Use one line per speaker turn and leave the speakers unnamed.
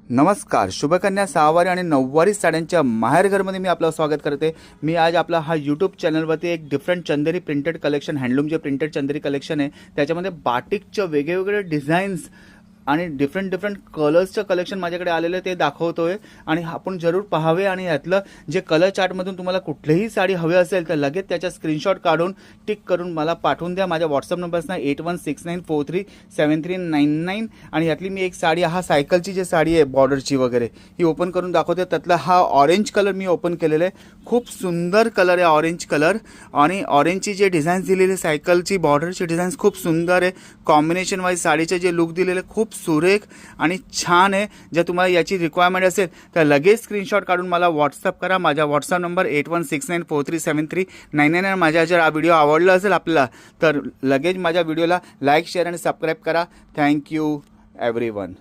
नमस्कार. शुभकन्या सहावारी आणि नऊवारी साड्यांच्या माहेरघरमध्ये मी आपलं स्वागत करते. मी आज आपला हा यूट्यूब चॅनलवरती एक डिफरंट चंदेरी प्रिंटेड कलेक्शन, हँडलूमचे प्रिंटेड चंदेरी कलेक्शन आहे. त्याच्यामध्ये बाटिकच्या वेगवेगळे डिझाईन्स आणि डिफरंट कलर्सचं कलेक्शन माझ्याकडे आलेलं ते दाखवतोय आणि आपण जरूर पाहावे. आणि यातलं जे कलर चार्टमधून तुम्हाला कुठलीही साडी हवी असेल तर लगेच त्याचा स्क्रीनशॉट काढून टिक करून मला पाठवून द्या. माझ्या व्हॉट्सअप नंबर्सना 8169437399. आणि यातली मी एक साडी, हा सायकलची जी साडी आहे बॉर्डरची वगैरे, ही ओपन करून दाखवते. त्यातला हा ऑरेंज कलर मी ओपन केलेला आहे. खूप सुंदर कलर आहे ऑरेंज कलर. आणि ऑरेंजची जे डिझाईन्स दिलेली सायकलची बॉर्डरची डिझाईन्स खूप सुंदर आहे. कॉम्बिनेशन वाईज साडीचे जे लुक दिलेले खूप सुरेख आणि छान आहे. जर तुम्हाला याची रिक्वायरमेंट असेल तर लगेच स्क्रीनशॉट काढून मला व्हॉट्सअप करा. माझा व्हॉट्सअप नंबर 8169437399. माझ्या जर हा व्हिडिओ आवडला असेल आपल्याला तर लगेच माझ्या व्हिडिओला लाईक, शेअर आणि सबस्क्राईब करा. Thank you everyone.